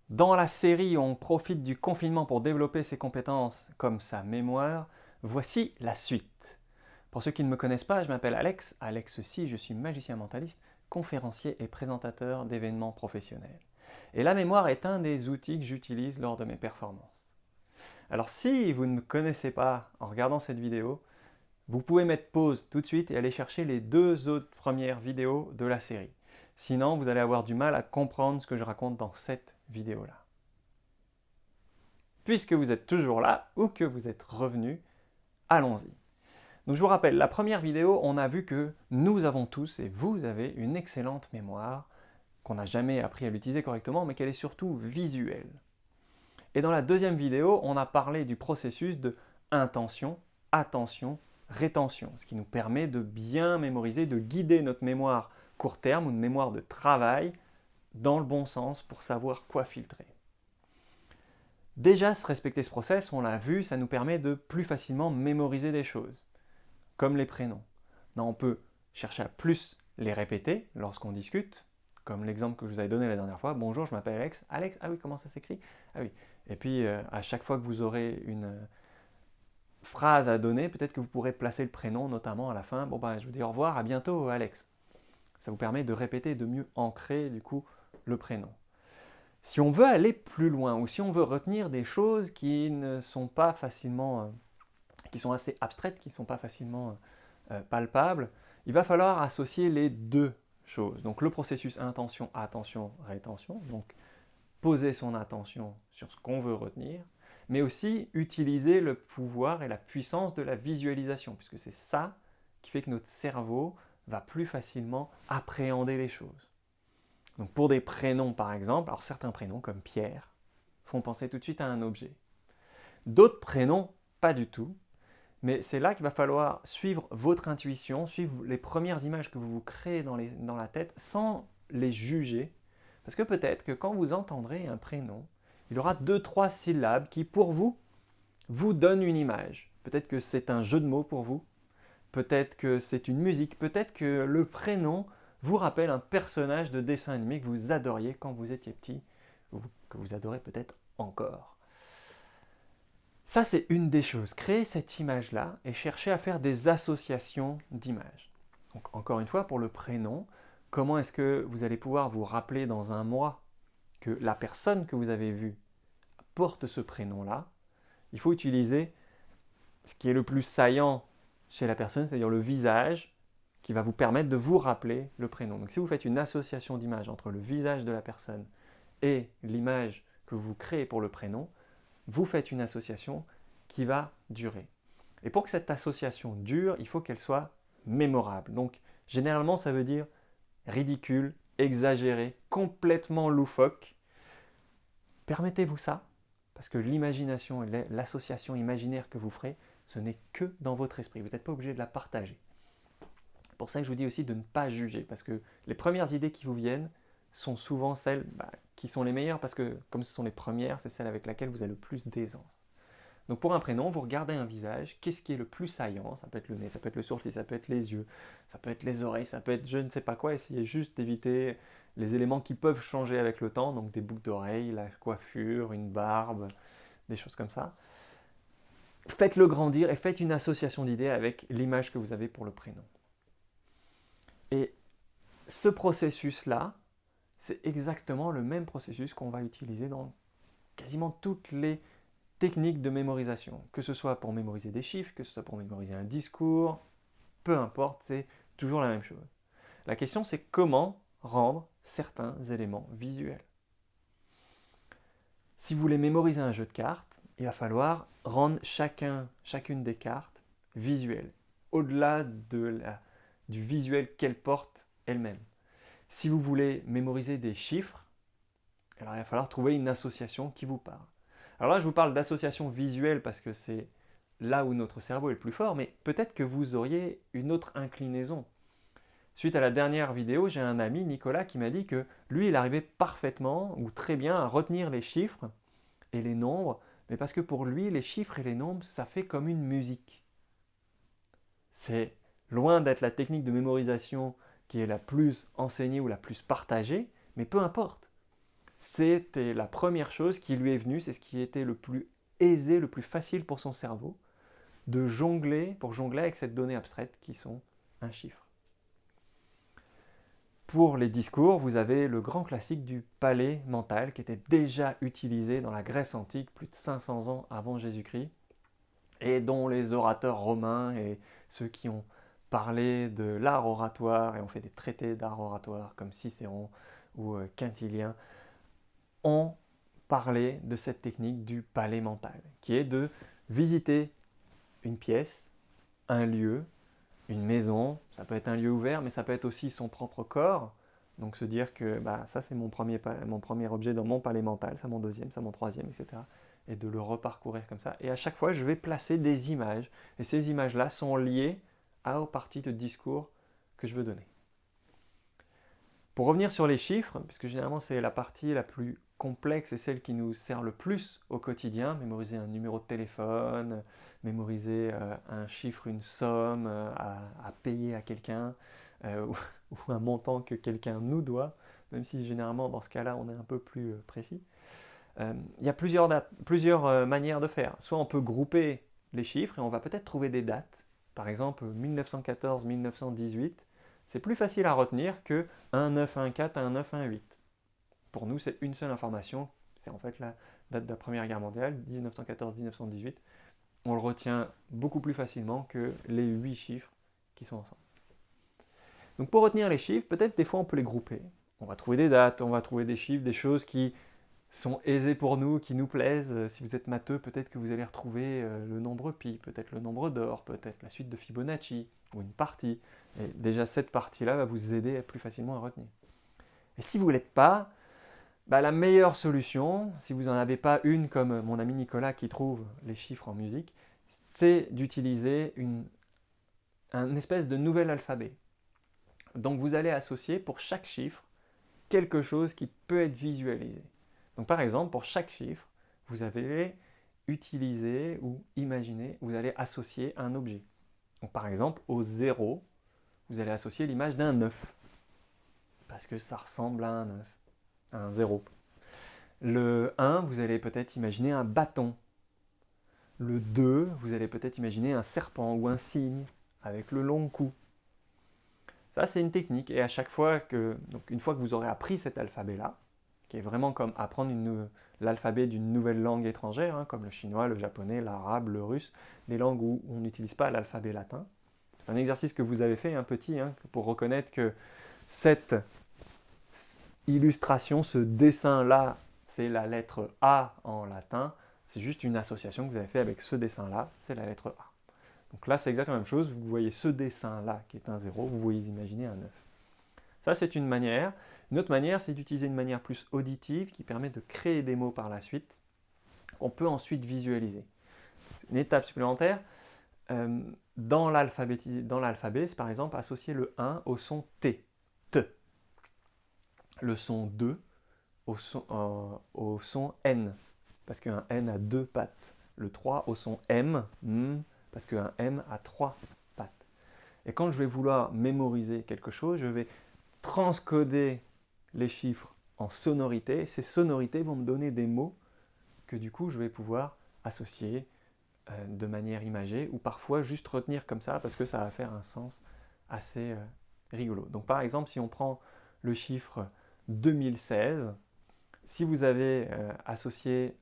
Dans la série où on profite du confinement pour développer ses compétences comme sa mémoire, voici la suite. Pour ceux qui ne me connaissent pas, je m'appelle Alex, Alex Si, je suis magicien mentaliste, conférencier et présentateur d'événements professionnels. Et la mémoire est un des outils que j'utilise lors de mes performances. Alors si vous ne me connaissez pas en regardant cette vidéo, vous pouvez mettre pause tout de suite et aller chercher les deux autres premières vidéos de la série. Sinon, vous allez avoir du mal à comprendre ce que je raconte dans cette vidéo-là. Puisque vous êtes toujours là ou que vous êtes revenu, allons-y. Donc je vous rappelle, la première vidéo, on a vu que nous avons tous, et vous avez, une excellente mémoire, qu'on n'a jamais appris à l'utiliser correctement, mais qu'elle est surtout visuelle. Et dans la deuxième vidéo, on a parlé du processus de intention, attention, rétention, ce qui nous permet de bien mémoriser, de guider notre mémoire court terme ou une mémoire de travail dans le bon sens pour savoir quoi filtrer. Déjà, se respecter ce process, on l'a vu, ça nous permet de plus facilement mémoriser des choses, comme les prénoms. Non, on peut chercher à plus les répéter lorsqu'on discute, comme l'exemple que je vous avais donné la dernière fois. Bonjour, je m'appelle Alex. Alex, ah oui, comment ça s'écrit? Ah oui. Et puis, à chaque fois que vous aurez une phrase à donner, peut-être que vous pourrez placer le prénom, notamment à la fin. Bon, ben, je vous dis au revoir, à bientôt, Alex. Ça vous permet de répéter, de mieux ancrer, du coup, le prénom. Si on veut aller plus loin ou si on veut retenir des choses qui ne sont pas facilement, qui sont assez abstraites, qui ne sont pas facilement palpables, il va falloir associer les deux choses. Donc le processus intention, attention, rétention, donc poser son attention sur ce qu'on veut retenir, mais aussi utiliser le pouvoir et la puissance de la visualisation, puisque c'est ça qui fait que notre cerveau va plus facilement appréhender les choses. Donc pour des prénoms par exemple, alors certains prénoms comme Pierre font penser tout de suite à un objet. D'autres prénoms, pas du tout. Mais c'est là qu'il va falloir suivre votre intuition, suivre les premières images que vous vous créez dans la tête sans les juger. Parce que peut-être que quand vous entendrez un prénom, il y aura deux, trois syllabes qui pour vous, vous donnent une image. Peut-être que c'est un jeu de mots pour vous, peut-être que c'est une musique, peut-être que le prénom vous rappelle un personnage de dessin animé que vous adoriez quand vous étiez petit, ou que vous adorez peut-être encore. Ça, c'est une des choses. Créer cette image-là et chercher à faire des associations d'images. Donc, encore une fois, pour le prénom, comment est-ce que vous allez pouvoir vous rappeler dans un mois que la personne que vous avez vue porte ce prénom-là? Il faut utiliser ce qui est le plus saillant chez la personne, c'est-à-dire le visage, qui va vous permettre de vous rappeler le prénom. Donc si vous faites une association d'images entre le visage de la personne et l'image que vous créez pour le prénom, vous faites une association qui va durer. Et pour que cette association dure, il faut qu'elle soit mémorable. Donc généralement, ça veut dire ridicule, exagéré, complètement loufoque. Permettez-vous ça, parce que l'imagination et l'association imaginaire que vous ferez, ce n'est que dans votre esprit. Vous n'êtes pas obligé de la partager. C'est pour ça que je vous dis aussi de ne pas juger, parce que les premières idées qui vous viennent sont souvent celles qui sont les meilleures, parce que comme ce sont les premières, c'est celle avec laquelle vous avez le plus d'aisance. Donc pour un prénom, vous regardez un visage, qu'est-ce qui est le plus saillant? Ça peut être le nez, ça peut être le sourcil, ça peut être les yeux, ça peut être les oreilles, ça peut être je ne sais pas quoi. Essayez juste d'éviter les éléments qui peuvent changer avec le temps, donc des boucles d'oreilles, la coiffure, une barbe, des choses comme ça. Faites-le grandir et faites une association d'idées avec l'image que vous avez pour le prénom. Et ce processus-là, c'est exactement le même processus qu'on va utiliser dans quasiment toutes les techniques de mémorisation, que ce soit pour mémoriser des chiffres, que ce soit pour mémoriser un discours, peu importe, c'est toujours la même chose. La question c'est comment rendre certains éléments visuels. Si vous voulez mémoriser un jeu de cartes, il va falloir rendre chacune des cartes visuelles, au-delà du visuel qu'elle porte elle-même. Si vous voulez mémoriser des chiffres, alors il va falloir trouver une association qui vous parle. Alors là, je vous parle d'association visuelle parce que c'est là où notre cerveau est le plus fort, mais peut-être que vous auriez une autre inclinaison. Suite à la dernière vidéo, j'ai un ami, Nicolas, qui m'a dit que lui, il arrivait parfaitement ou très bien à retenir les chiffres et les nombres, mais parce que pour lui, les chiffres et les nombres, ça fait comme une musique. C'est loin d'être la technique de mémorisation qui est la plus enseignée ou la plus partagée, mais peu importe. c'était la première chose qui lui est venue, c'est ce qui était le plus aisé, le plus facile pour son cerveau, pour jongler avec cette donnée abstraite qui sont un chiffre. Pour les discours, vous avez le grand classique du palais mental qui était déjà utilisé dans la Grèce antique plus de 500 ans avant Jésus-Christ et dont les orateurs romains et ceux qui ont parlé de l'art oratoire et ont fait des traités d'art oratoire comme Cicéron ou Quintilien ont parlé de cette technique du palais mental qui est de visiter une pièce, un lieu, une maison, ça peut être un lieu ouvert, mais ça peut être aussi son propre corps. Donc se dire que ça c'est mon premier objet dans mon palais mental, ça mon deuxième, ça mon troisième, etc. Et de le reparcourir comme ça. Et à chaque fois, je vais placer des images. Et ces images-là sont liées aux parties de discours que je veux donner. Pour revenir sur les chiffres, puisque généralement c'est la partie la plus complexe et celle qui nous sert le plus au quotidien, mémoriser un numéro de téléphone, mémoriser un chiffre, une somme à payer à quelqu'un, ou un montant que quelqu'un nous doit, même si généralement dans ce cas-là on est un peu plus précis. Il y a plusieurs manières de faire. Soit on peut grouper les chiffres et on va peut-être trouver des dates. Par exemple 1914-1918, c'est plus facile à retenir que 1914-1918. Pour nous, c'est une seule information. C'est en fait la date de la Première Guerre mondiale, 1914-1918. On le retient beaucoup plus facilement que les 8 chiffres qui sont ensemble. Donc pour retenir les chiffres, peut-être des fois on peut les grouper. On va trouver des dates, on va trouver des chiffres, des choses qui sont aisées pour nous, qui nous plaisent. Si vous êtes matheux, peut-être que vous allez retrouver le nombre pi, peut-être le nombre d'or, peut-être la suite de Fibonacci, ou une partie. Et déjà cette partie-là va vous aider plus facilement à retenir. Et si vous ne l'êtes pas, la meilleure solution, si vous n'en avez pas une comme mon ami Nicolas qui trouve les chiffres en musique, c'est d'utiliser un espèce de nouvel alphabet. Donc vous allez associer pour chaque chiffre quelque chose qui peut être visualisé. Donc par exemple, pour chaque chiffre, vous allez utiliser ou imaginer, vous allez associer un objet. Donc par exemple, au 0, vous allez associer l'image d'un 9, parce que ça ressemble à un 9, à un 0. Le 1, vous allez peut-être imaginer un bâton. Le 2, vous allez peut-être imaginer un serpent ou un cygne avec le long cou. Ça, c'est une technique. Et à chaque fois une fois que vous aurez appris cet alphabet-là, qui est vraiment comme apprendre l'alphabet d'une nouvelle langue étrangère, comme le chinois, le japonais, l'arabe, le russe, des langues où on n'utilise pas l'alphabet latin. C'est un exercice que vous avez fait, un petit, pour reconnaître que cette illustration, ce dessin-là, c'est la lettre A en latin. C'est juste une association que vous avez fait avec ce dessin-là, c'est la lettre A. Donc là, c'est exactement la même chose. Vous voyez ce dessin-là qui est un 0, vous voyez imaginer un 9. Ça, c'est une manière. Une autre manière, c'est d'utiliser une manière plus auditive qui permet de créer des mots par la suite qu'on peut ensuite visualiser. C'est une étape supplémentaire. Dans l'alphabet, c'est par exemple associer le 1 au son T. T. Le son 2 au son N, parce qu'un N a 2 pattes. Le 3 au son M, parce qu'un M a 3 pattes. Et quand je vais vouloir mémoriser quelque chose, je vais transcoder les chiffres en sonorités. Ces sonorités vont me donner des mots que du coup je vais pouvoir associer de manière imagée ou parfois juste retenir comme ça parce que ça va faire un sens assez rigolo. Donc par exemple, si on prend le chiffre 2016, si vous avez associé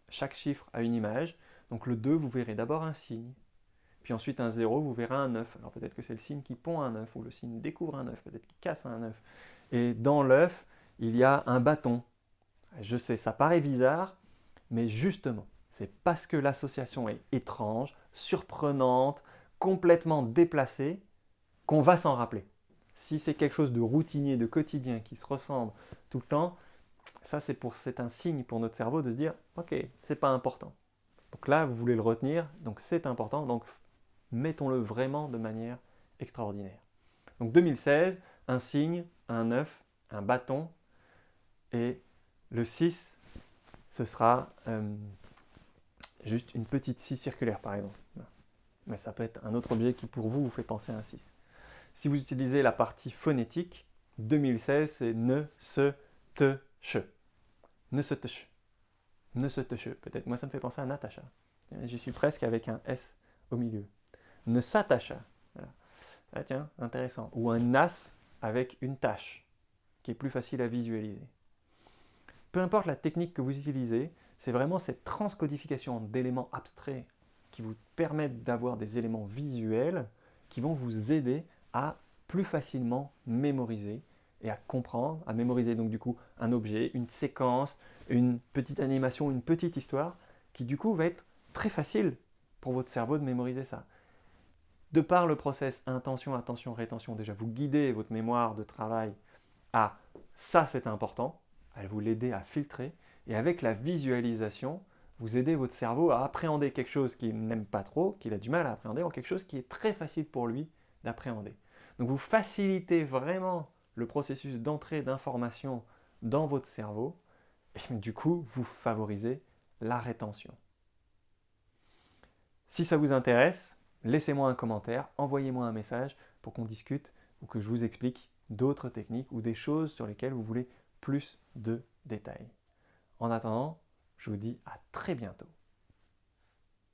chaque chiffre à une image, donc le 2, vous verrez d'abord un signe, puis ensuite un 0, vous verrez un 9. Alors peut-être que c'est le signe qui pond un 9, ou le signe découvre un 9, peut-être qu'il casse un 9. Et dans l'œuf, il y a un bâton. Je sais, ça paraît bizarre, mais justement, c'est parce que l'association est étrange, surprenante, complètement déplacée, qu'on va s'en rappeler. Si c'est quelque chose de routinier, de quotidien, qui se ressemble tout le temps, ça c'est un signe pour notre cerveau de se dire « Ok, c'est pas important ». Donc là, vous voulez le retenir, donc c'est important, donc mettons-le vraiment de manière extraordinaire. Donc 2016, un signe, un 9, un bâton, et le 6, ce sera juste une petite scie circulaire par exemple. Mais ça peut être un autre objet qui pour vous fait penser à un 6. Si vous utilisez la partie phonétique, 2016 c'est ne, se, te, che. Ne se touche. Ne se touche. Peut-être moi ça me fait penser à Natacha. J'y suis presque avec un S au milieu. Ne s'attacha. Voilà. Ah tiens, intéressant. Ou un as avec une tâche, qui est plus facile à visualiser. Peu importe la technique que vous utilisez, c'est vraiment cette transcodification d'éléments abstraits qui vous permettent d'avoir des éléments visuels qui vont vous aider à plus facilement mémoriser et à comprendre, à mémoriser donc du coup un objet, une séquence, une petite animation, une petite histoire, qui du coup va être très facile pour votre cerveau de mémoriser ça. De par le process intention, attention, rétention, déjà vous guidez votre mémoire de travail à ça c'est important, à vous l'aider à filtrer, et avec la visualisation, vous aidez votre cerveau à appréhender quelque chose qu'il n'aime pas trop, qu'il a du mal à appréhender, en quelque chose qui est très facile pour lui d'appréhender. Donc vous facilitez vraiment le processus d'entrée d'informations dans votre cerveau, et du coup vous favorisez la rétention. Si ça vous intéresse, laissez-moi un commentaire, envoyez-moi un message pour qu'on discute ou que je vous explique d'autres techniques ou des choses sur lesquelles vous voulez plus de détails. En attendant, je vous dis à très bientôt.